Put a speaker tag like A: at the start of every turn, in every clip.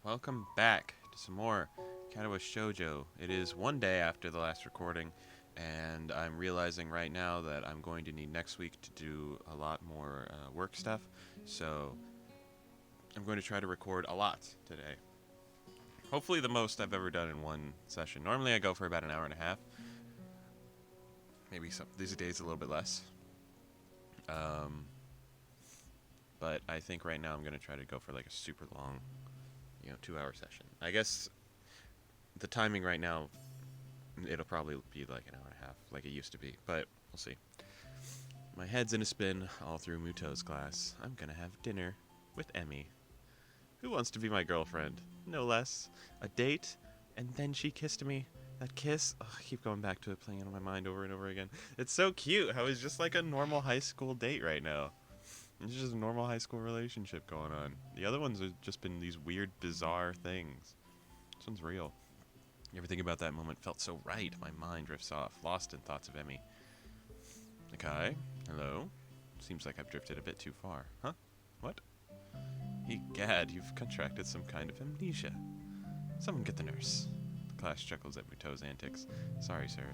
A: Welcome back to some more Katawa Shoujo. It is one day after the last recording, and I'm realizing right now that I'm going to need next week to do a lot more work stuff, so I'm going to try to record a lot today. Hopefully the most I've ever done in one session. Normally I go for about an hour and a half. Maybe these days a little bit less. Um, but I think right now I'm going to try to go for like a super long, 2-hour session. I guess the timing right now, it'll probably be like an hour and a half, like it used to be, but we'll see. My head's in a spin all through Muto's class. I'm gonna have dinner with Emmy. Who wants to be my girlfriend? No less. A date, and then she kissed me. That kiss, I keep going back to it, playing it on my mind over and over again. It's so cute how it's just like a normal high school date right now. It's just a normal high school relationship going on. The other ones have just been these weird, bizarre things. This one's real. Everything about that moment felt so right. My mind drifts off, lost in thoughts of Emmy. Nakai? Hello? Seems like I've drifted a bit too far. Huh? What? Egad, you've contracted some kind of amnesia. Someone get the nurse. The class chuckles at Muto's antics. Sorry, sir.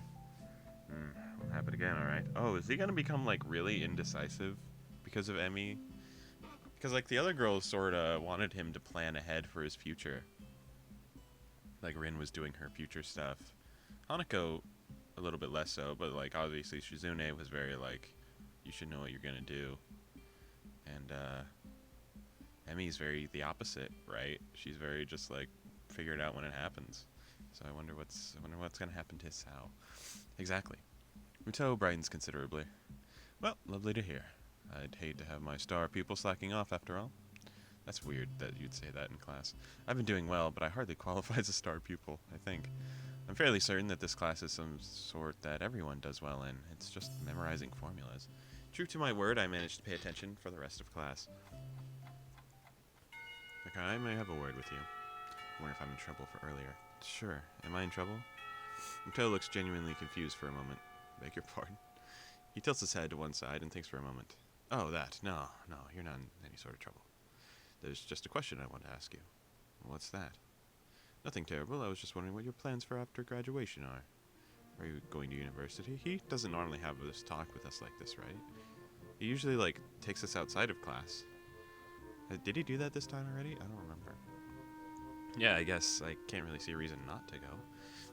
A: Won't happen again, alright. Oh, is he gonna become, like, really indecisive because of Emmy? Because, like, the other girls sorta wanted him to plan ahead for his future. Like, Rin was doing her future stuff. Hanako, a little bit less so, but, like, obviously Shizune was very, like, you should know what you're gonna do. And, Emmy's very the opposite, right? She's very just, like, figure it out when it happens. So I wonder what's gonna happen to Sao. Exactly. Muto brightens considerably. Well, lovely to hear. I'd hate to have my star pupil slacking off after all. That's weird that you'd say that in class. I've been doing well, but I hardly qualify as a star pupil, I think. I'm fairly certain that this class is some sort that everyone does well in. It's just memorizing formulas. True to my word, I managed to pay attention for the rest of class. Okay, I may have a word with you. I wonder if I'm in trouble for earlier. Sure. Am I in trouble? Muto looks genuinely confused for a moment. Beg your pardon? He tilts his head to one side and thinks for a moment. Oh, that. No, you're not in any sort of trouble. There's just a question I want to ask you. What's that? Nothing terrible. I was just wondering what your plans for after graduation are. Are you going to university? He doesn't normally have this talk with us like this, right? He usually, like, takes us outside of class. Did he do that this time already? I don't remember. Yeah, I guess I can't really see a reason not to go.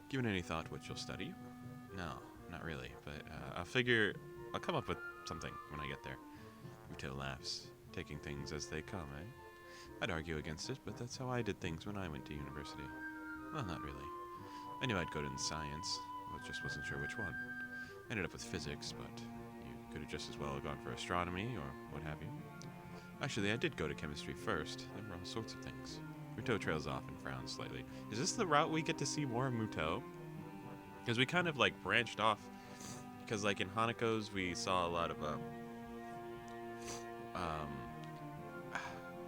A: Given any thought what you'll study? No, not really, but I'll come up with something when I get there. Muto laughs, taking things as they come, eh? I'd argue against it, but that's how I did things when I went to university. Well, not really. I knew I'd go to science, but just wasn't sure which one. Ended up with physics, but you could have just as well gone for astronomy or what have you. Actually, I did go to chemistry first. There were all sorts of things. Muto trails off and frowns slightly. Is this the route we get to see more of Muto? Because we kind of, like, branched off. Because, like, in Hanako's, we saw a lot of,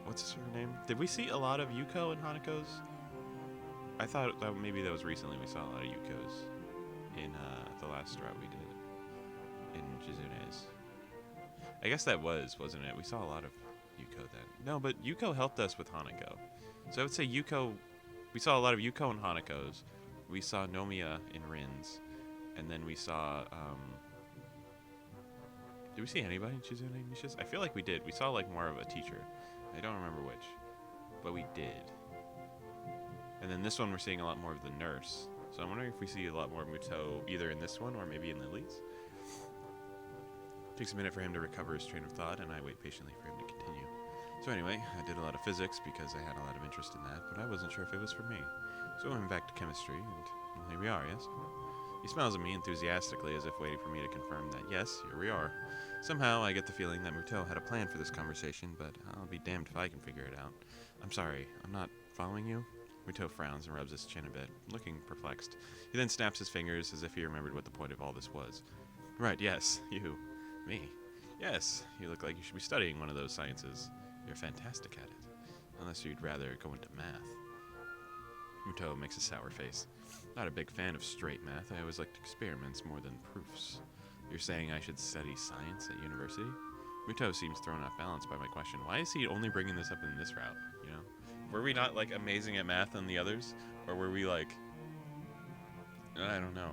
A: what's her name? Did we see a lot of Yuko in Hanako's? I thought that maybe that was recently we saw a lot of Yuko's in, the last route we did. In Shizune's. I guess that wasn't it? We saw a lot of Yuko then. No, but Yuko helped us with Hanako. So I would say Yuko, we saw a lot of Yuko in Hanako's. We saw Nomiya in Rin's. And then we saw, did we see anybody in Shizune and Nisha's? I feel like we did. We saw, like, more of a teacher. I don't remember which. But we did. And then this one we're seeing a lot more of the nurse. So I'm wondering if we see a lot more Muto either in this one or maybe in Lily's. Takes a minute for him to recover his train of thought, and I wait patiently for him to continue. So anyway, I did a lot of physics because I had a lot of interest in that, but I wasn't sure if it was for me. So I went back to chemistry, and well, here we are, yes? He smiles at me enthusiastically as if waiting for me to confirm that, yes, here we are. Somehow, I get the feeling that Muto had a plan for this conversation, but I'll be damned if I can figure it out. I'm sorry, I'm not following you? Muto frowns and rubs his chin a bit, looking perplexed. He then snaps his fingers as if he remembered what the point of all this was. Right, yes, you. Me? Yes, you look like you should be studying one of those sciences. You're fantastic at it. Unless you'd rather go into math. Muto makes a sour face. Not a big fan of straight math. I always liked experiments more than proofs. You're saying I should study science at university? Muto seems thrown off balance by my question. Why is he only bringing this up in this route, you know? Were we not, like, amazing at math than the others? Or were we, like... I don't know.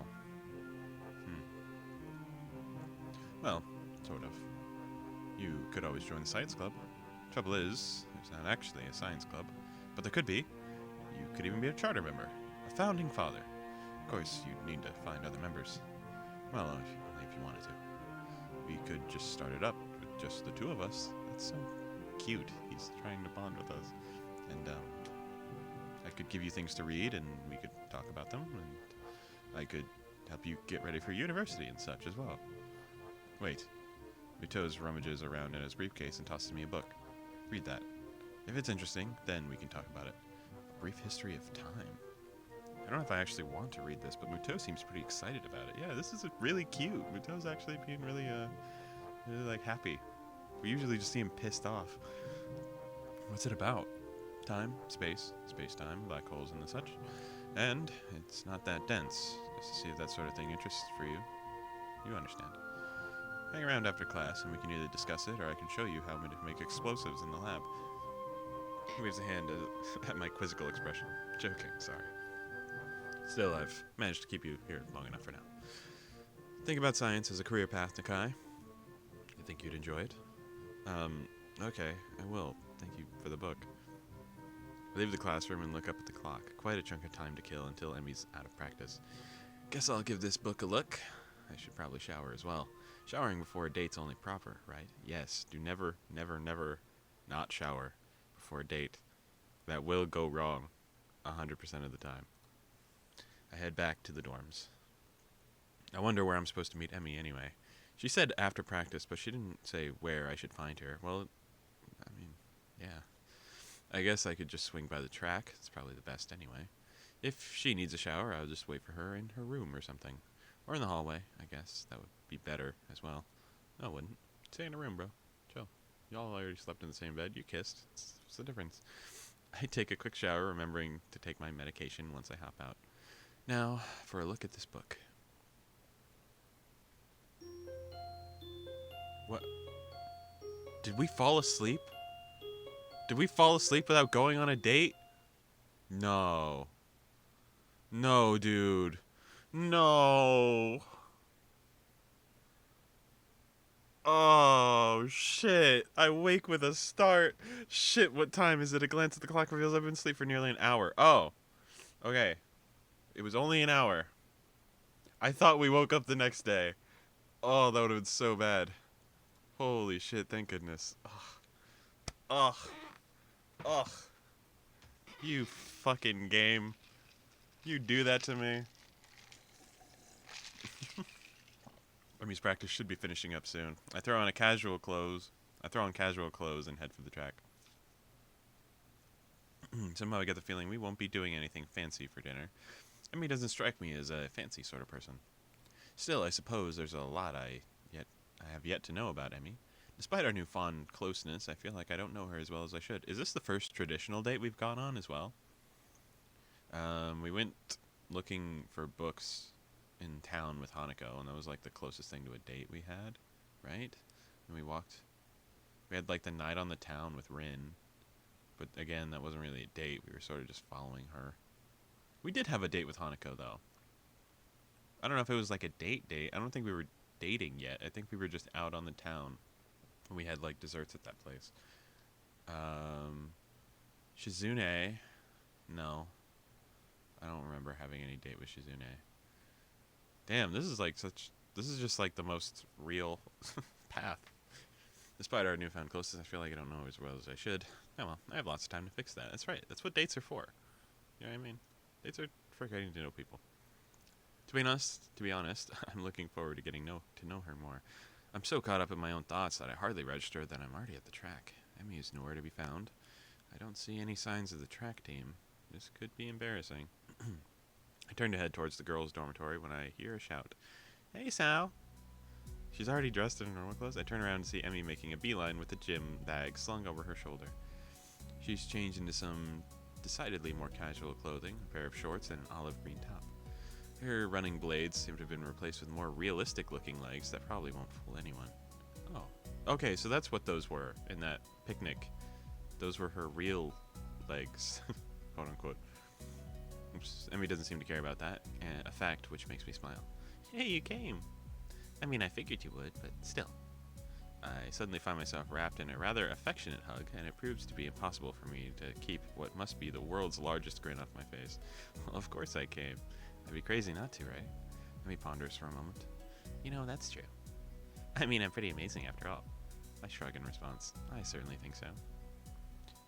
A: Well, sort of. You could always join the science club. Trouble is, there's not actually a science club. But there could be. You could even be a charter member. A founding father. Of course, you'd need to find other members. Well, only if you wanted to. We could just start it up with just the two of us. That's so cute. He's trying to bond with us. And, I could give you things to read, and we could talk about them, and I could help you get ready for university and such as well. Wait. Muto's rummages around in his briefcase and tosses me a book. Read that. If it's interesting, then we can talk about it. A Brief History of Time. I don't know if I actually want to read this, but Muto seems pretty excited about it. Yeah, this is really cute. Muto's actually being really, really, like, happy. We usually just see him pissed off. What's it about? Time, space, space-time, black holes and the such. And it's not that dense. Just to see if that sort of thing interests for you. You understand. Hang around after class and we can either discuss it or I can show you how to make explosives in the lab. He waves a hand at my quizzical expression. Joking, sorry. Still, I've managed to keep you here long enough for now. Think about science as a career path, Nakai. You think you'd enjoy it? Okay, I will. Thank you for the book. I leave the classroom and look up at the clock. Quite a chunk of time to kill until Emmy's out of practice. Guess I'll give this book a look. I should probably shower as well. Showering before a date's only proper, right? Yes, do never, never, never not shower before a date. That will go wrong 100% of the time. I head back to the dorms. I wonder where I'm supposed to meet Emmy anyway. She said after practice, but she didn't say where I should find her. Well, I mean, yeah. I guess I could just swing by the track. It's probably the best anyway. If she needs a shower, I'll just wait for her in her room or something. Or in the hallway, I guess. That would be better as well. No, it wouldn't. Stay in a room, bro. Chill. Y'all already slept in the same bed. You kissed. What's the difference? I take a quick shower, remembering to take my medication once I hop out. Now, for a look at this book. What? Did we fall asleep? Did we fall asleep without going on a date? No. No, dude. No. Oh, shit. I wake with a start. Shit, what time is it? A glance at the clock reveals I've been asleep for nearly an hour. Oh. Okay. It was only an hour. I thought we woke up the next day. Oh, that would have been so bad. Holy shit, thank goodness. Ugh. Ugh. You fucking game. You do that to me. Emmy's practice should be finishing up soon. I throw on casual clothes and head for the track. Somehow I get the feeling we won't be doing anything fancy for dinner. Emmy doesn't strike me as a fancy sort of person. Still, I suppose there's a lot I have yet to know about Emmy. Despite our newfound closeness, I feel like I don't know her as well as I should. Is this the first traditional date we've gone on as well? We went looking for books in town with Hanako, and that was like the closest thing to a date we had, right? And we had like the night on the town with Rin, but again, that wasn't really a date. We were sort of just following her. We did have a date with Hanako, though. I don't know if it was like a date. I don't think we were dating yet. I think we were just out on the town. We had like desserts at that place. Shizune, no. I don't remember having any date with Shizune. Damn, this is just like the most real path. Despite our newfound closeness, I feel like I don't know her as well as I should. Oh well, I have lots of time to fix that. That's right. That's what dates are for. You know what I mean? Dates are for getting to know people. To be honest, I'm looking forward to getting to know her more. I'm so caught up in my own thoughts that I hardly register that I'm already at the track. Emmy is nowhere to be found. I don't see any signs of the track team. This could be embarrassing. I turn to head towards the girls' dormitory when I hear a shout. Hey, Sal. She's already dressed in her normal clothes. I turn around and see Emmy making a beeline with a gym bag slung over her shoulder. She's changed into some decidedly more casual clothing, a pair of shorts and an olive green top. Her running blades seem to have been replaced with more realistic-looking legs that probably won't fool anyone. Oh. Okay, so that's what those were in that picnic. Those were her real legs, quote unquote. Oops. Emmy doesn't seem to care about that, a fact which makes me smile. Hey, you came! I mean, I figured you would, but still. I suddenly find myself wrapped in a rather affectionate hug, and it proves to be impossible for me to keep what must be the world's largest grin off my face. Well, of course I came. I'd be crazy not to, right? Emmy ponders for a moment. You know, that's true. I mean, I'm pretty amazing after all. I shrug in response. I certainly think so.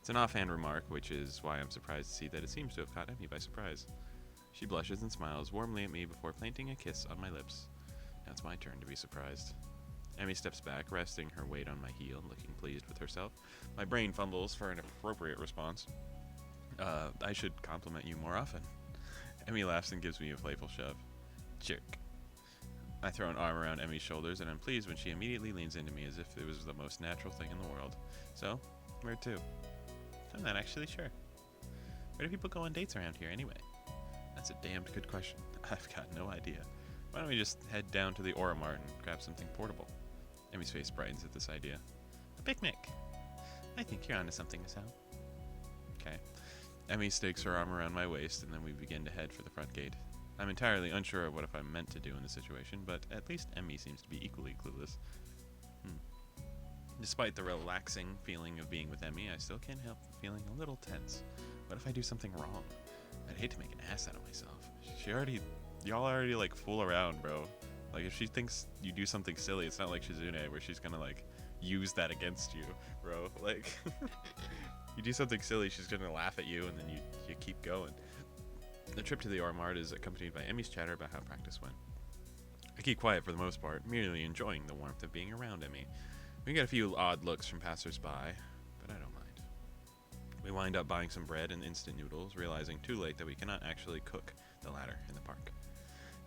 A: It's an offhand remark, which is why I'm surprised to see that it seems to have caught Emmy by surprise. She blushes and smiles warmly at me before planting a kiss on my lips. Now it's my turn to be surprised. Emmy steps back, resting her weight on my heel and looking pleased with herself. My brain fumbles for an appropriate response. I should compliment you more often. Emmy laughs and gives me a playful shove. Jerk. I throw an arm around Emmy's shoulders, and I'm pleased when she immediately leans into me as if it was the most natural thing in the world. So, where to? I'm not actually sure. Where do people go on dates around here anyway? That's a damned good question. I've got no idea. Why don't we just head down to the Aura Mart and grab something portable? Emmy's face brightens at this idea. A picnic. I think you're onto something, Asao. Okay. Emmy stakes her arm around my waist, and then we begin to head for the front gate. I'm entirely unsure of what if I'm meant to do in this situation, but at least Emmy seems to be equally clueless. Despite the relaxing feeling of being with Emmy, I still can't help feeling a little tense. What if I do something wrong? I'd hate to make an ass out of myself. Y'all already like fool around, bro. Like if she thinks you do something silly, it's not like Shizune where she's gonna like use that against you, bro. Like you do something silly, she's gonna laugh at you, and then you keep going. The trip to the Aura Mart is accompanied by Emmy's chatter about how practice went. I keep quiet for the most part, merely enjoying the warmth of being around Emmy. We get a few odd looks from passers-by, but I don't mind. We wind up buying some bread and instant noodles, realizing too late that we cannot actually cook the latter in the park.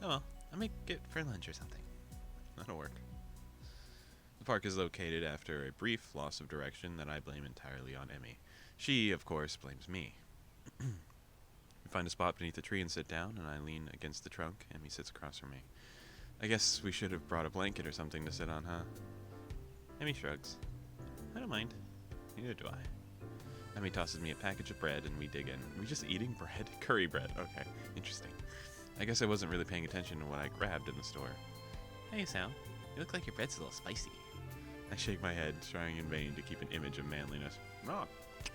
A: Oh well, I'll make it for lunch or something. That'll work. The park is located after a brief loss of direction that I blame entirely on Emmy. She, of course, blames me. We find a spot beneath a tree and sit down, and I lean against the trunk. Emmy sits across from me. I guess we should have brought a blanket or something to sit on, huh? Emmy shrugs. I don't mind. Neither do I. Emmy tosses me a package of bread, and we dig in. Are we just eating bread? Curry bread. Okay, interesting. I guess I wasn't really paying attention to what I grabbed in the store. Hey, Sal. You look like your bread's a little spicy. I shake my head, trying in vain to keep an image of manliness. Not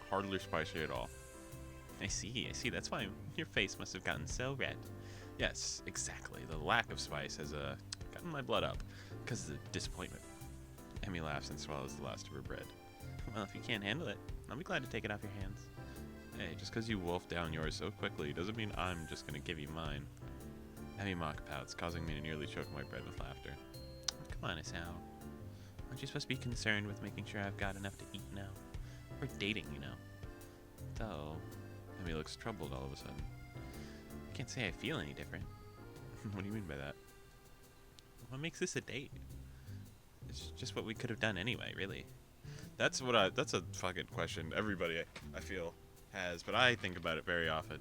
A: hardly spicy at all. I see. That's why your face must have gotten so red. Yes, exactly. The lack of spice has gotten my blood up because of the disappointment. Emmy laughs and swallows the last of her bread. Well, if you can't handle it, I'll be glad to take it off your hands. Hey, just because you wolfed down yours so quickly doesn't mean I'm just going to give you mine. Emmy mock pouts, causing me to nearly choke my bread with laughter. Come on, Asao. Aren't you supposed to be concerned with making sure I've got enough to eat now? We're dating, you know. Though, Emmy looks troubled all of a sudden. I can't say I feel any different. What do you mean by that? What makes this a date? It's just what we could have done anyway, really. That's a fucking question everybody I feel has, but I think about it very often,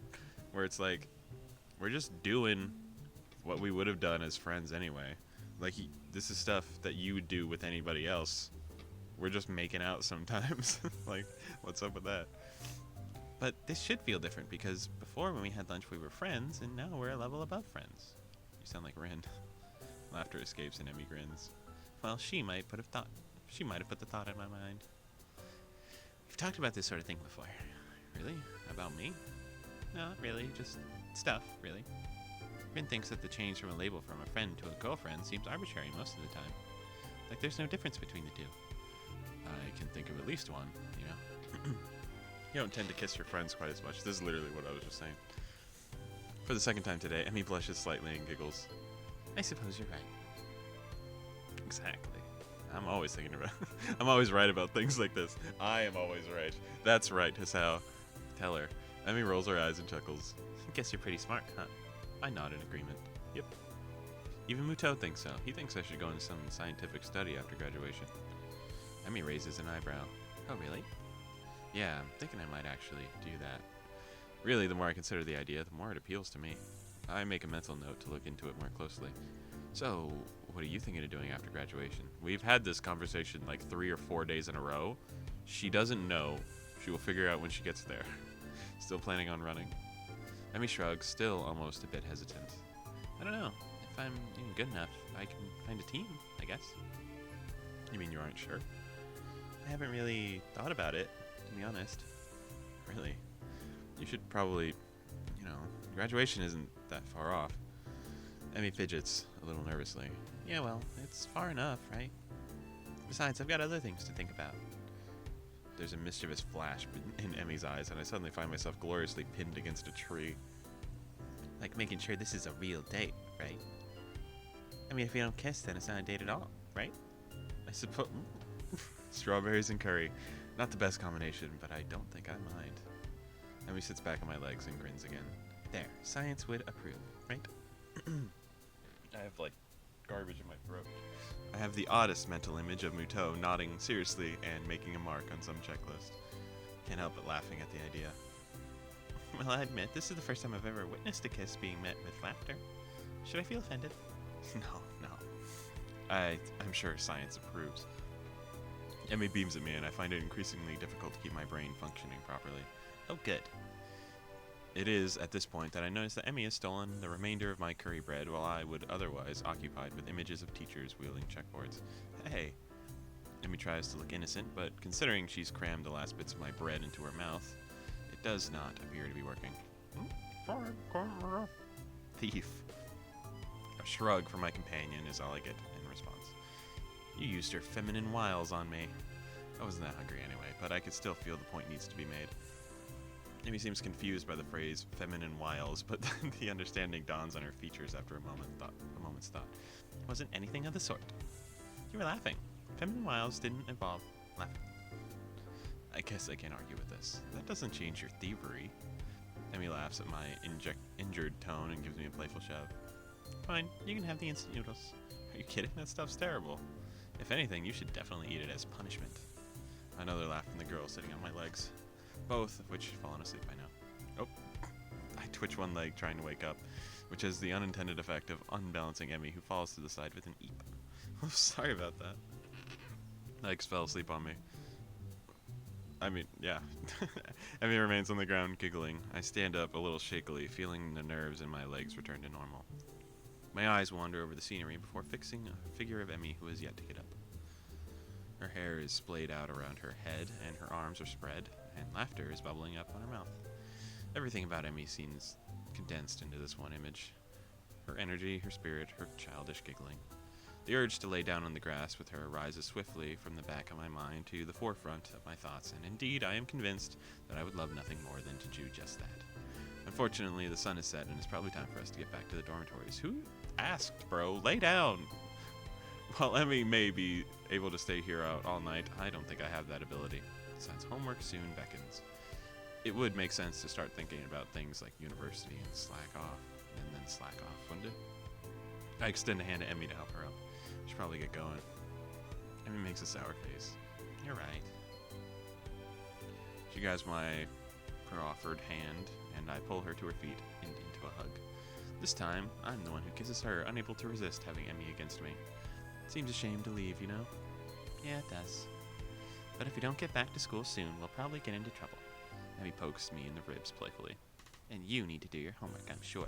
A: where it's like, we're just doing what we would have done as friends anyway. Like, this is stuff that you would do with anybody else. We're just making out sometimes. Like, what's up with that? But this should feel different, because before when we had lunch we were friends, and now we're a level above friends. You sound like Ren. Laughter escapes and Emmy grins. Well, she might have put the thought in my mind. We've talked about this sort of thing before. Really? About me? No, not really. Just stuff, really. Rin thinks that the change from a label from a friend to a girlfriend seems arbitrary most of the time. Like there's no difference between the two. I can think of at least one, you know? You don't tend to kiss your friends quite as much. This is literally what I was just saying. For the second time today, Emmy blushes slightly and giggles. I suppose you're right. Exactly. I'm always thinking about I'm always right about things like this. I am always right. That's right, Hisao. Tell her. Emmy rolls her eyes and chuckles. Guess you're pretty smart, huh? I nod in agreement. Yep. Even Muto thinks so. He thinks I should go into some scientific study after graduation. Emmy raises an eyebrow. Oh, really? Yeah, I'm thinking I might actually do that. Really, the more I consider the idea, the more it appeals to me. I make a mental note to look into it more closely. So, what are you thinking of doing after graduation? We've had this conversation like 3 or 4 days in a row. She doesn't know. She will figure out when she gets there. Still planning on running. Emmy shrugs, still almost a bit hesitant. I don't know. If I'm even good enough, I can find a team, I guess. You mean you aren't sure? I haven't really thought about it, to be honest. Really. You should probably, graduation isn't that far off. Emmy fidgets a little nervously. Yeah, well, it's far enough, right? Besides, I've got other things to think about. There's a mischievous flash in Emmy's eyes, and I suddenly find myself gloriously pinned against a tree. Like making sure this is a real date, right? I mean, if we don't kiss, then it's not a date at all, right? I suppose. Strawberries and curry. Not the best combination, but I don't think I mind. Emmy sits back on my legs and grins again. There, science would approve, right? I have, garbage in my throat. I have the oddest mental image of Muto nodding seriously and making a mark on some checklist. Can't help but laughing at the idea. Well, I admit, this is the first time I've ever witnessed a kiss being met with laughter. Should I feel offended? No. I'm sure science approves. Emmy beams at me, and I find it increasingly difficult to keep my brain functioning properly. Oh, good. It is at this point that I notice that Emmy has stolen the remainder of my curry bread while I would otherwise occupied with images of teachers wielding checkboards. Hey. Emmy tries to look innocent, but considering she's crammed the last bits of my bread into her mouth, it does not appear to be working. Thief. A shrug from my companion is all I get in response. You used your feminine wiles on me. I wasn't that hungry anyway, but I could still feel the point needs to be made. Emmy seems confused by the phrase feminine wiles, but the understanding dawns on her features after a moment's thought. Wasn't anything of the sort. You were laughing. Feminine wiles didn't involve laughing. I guess I can't argue with this. That doesn't change your thievery. Emmy laughs at my injured tone and gives me a playful shove. Fine, you can have the instant noodles. Are you kidding? That stuff's terrible. If anything, you should definitely eat it as punishment. Another laugh from the girl sitting on my legs, both of which have fallen asleep by now. Oh, I twitch one leg trying to wake up, which has the unintended effect of unbalancing Emmy, who falls to the side with an eep. Oh, sorry about that. Legs fell asleep on me. I mean, yeah. Emmy remains on the ground, giggling. I stand up a little shakily, feeling the nerves in my legs return to normal. My eyes wander over the scenery before fixing a figure of Emmy who has yet to get up. Her hair is splayed out around her head, and her arms are spread, and laughter is bubbling up on her mouth. Everything about Emmy seems condensed into this one image. Her energy, her spirit, her childish giggling. The urge to lay down on the grass with her rises swiftly from the back of my mind to the forefront of my thoughts, and indeed I am convinced that I would love nothing more than to do just that. Unfortunately, the sun is set, and it's probably time for us to get back to the dormitories. Who asked, bro? Lay down! While Emmy may be able to stay here out all night, I don't think I have that ability. Besides, homework soon beckons. It would make sense to start thinking about things like university and slack off, wouldn't it? I extend a hand to Emmy to help her up. Should probably get going. Emmy makes a sour face. You're right. She grabs my proffered hand, and I pull her to her feet and into a hug. This time, I'm the one who kisses her, unable to resist having Emmy against me. Seems a shame to leave, you know? Yeah, it does. But if we don't get back to school soon, we'll probably get into trouble. Emmy pokes me in the ribs playfully. And you need to do your homework, I'm sure.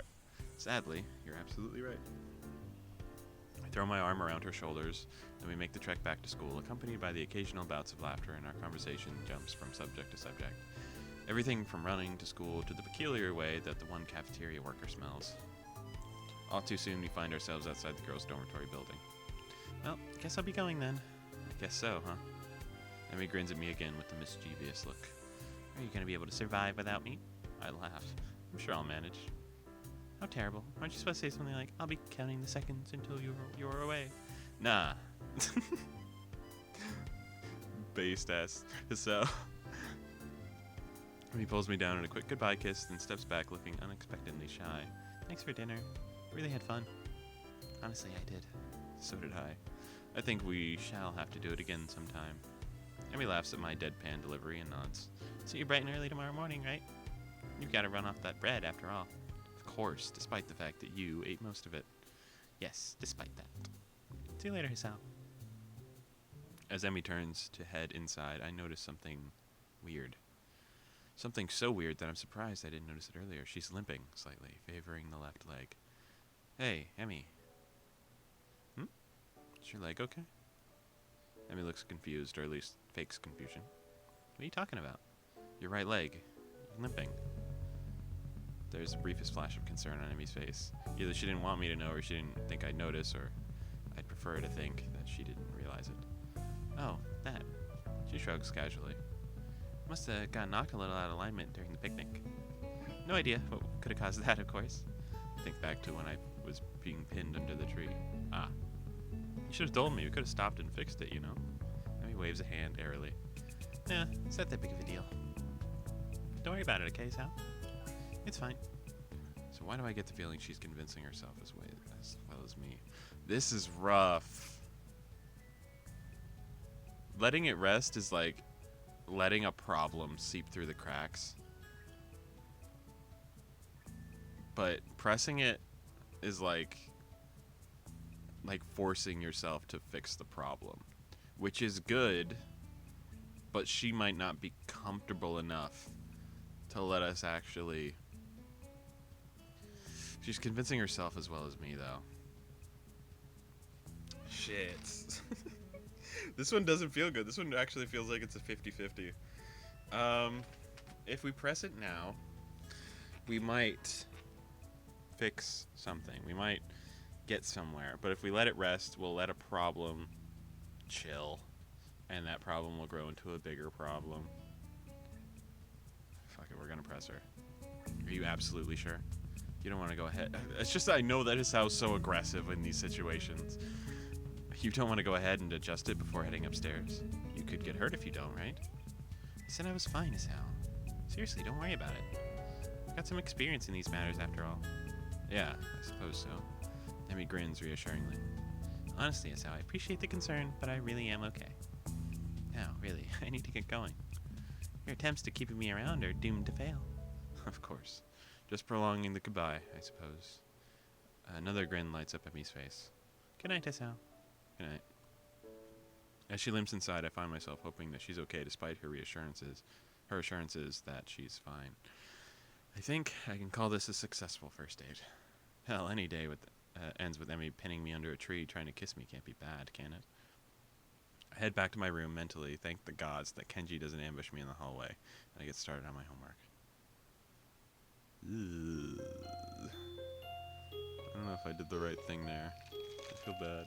A: Sadly, you're absolutely right. I throw my arm around her shoulders, and we make the trek back to school, accompanied by the occasional bouts of laughter, and our conversation jumps from subject to subject. Everything from running to school to the peculiar way that the one cafeteria worker smells. All too soon, we find ourselves outside the girls' dormitory building. Well, guess I'll be going then. Guess so, huh? Emmy grins at me again with a mischievous look. Are you going to be able to survive without me? I laugh. I'm sure I'll manage. How terrible. Aren't you supposed to say something like, I'll be counting the seconds until you're away? Nah. Based ass. So, he pulls me down in a quick goodbye kiss, then steps back looking unexpectedly shy. Thanks for dinner. Really had fun. Honestly, I did. So did I. I think we shall have to do it again sometime. Emmy laughs at my deadpan delivery and nods. See you bright and early tomorrow morning, right? You've got to run off that bread after all. Of course, despite the fact that you ate most of it. Yes, despite that. See you later, Hisao. As Emmy turns to head inside, I notice something weird. Something so weird that I'm surprised I didn't notice it earlier. She's limping slightly, favoring the left leg. Hey, Emmy. Is your leg okay? Emmy looks confused, or at least fakes confusion. What are you talking about? Your right leg. Limping. There's the briefest flash of concern on Emmy's face. Either she didn't want me to know, or she didn't think I'd notice, or I'd prefer to think that she didn't realize it. Oh, that. She shrugs casually. Must have got knocked a little out of alignment during the picnic. No idea what could have caused that, of course. Think back to when I was being pinned under the tree. Ah. You should have told me. We could have stopped and fixed it, you know? Emmy waves a hand airily. Nah, it's not that big of a deal. Don't worry about it, okay, Sal? It's fine. So why do I get the feeling she's convincing herself as well as me? This is rough. Letting it rest is like letting a problem seep through the cracks. But pressing it is like forcing yourself to fix the problem, which is good, but she might not be comfortable enough to let us actually. She's convincing herself as well as me, though. Shit. This one doesn't feel good. This one actually feels like it's a 50-50. If we press it now, we might fix something. We might get somewhere. But if we let it rest, we'll let a problem chill, and that problem will grow into a bigger problem. Fuck it, we're gonna press her. Are you absolutely sure? You don't want to go ahead. It's just that I know that it sounds so aggressive in these situations. You don't want to go ahead and adjust it before heading upstairs. You could get hurt if you don't, right? I said I was fine as hell. Seriously, don't worry about it. I've got some experience in these matters after all. Yeah, I suppose so. Emmy grins reassuringly. Honestly, Asao, I appreciate the concern, but I really am okay. Now, really, I need to get going. Your attempts to keeping me around are doomed to fail. Of course. Just prolonging the goodbye, I suppose. Another grin lights up Emmy's face. Good night, Asao. Good night. As she limps inside, I find myself hoping that she's okay despite her assurances that she's fine. I think I can call this a successful first date. Hell, any day ends with Emmy pinning me under a tree trying to kiss me can't be bad, can it? I head back to my room mentally, thank the gods that Kenji doesn't ambush me in the hallway, and I get started on my homework. Ugh. I don't know if I did the right thing there. I feel bad.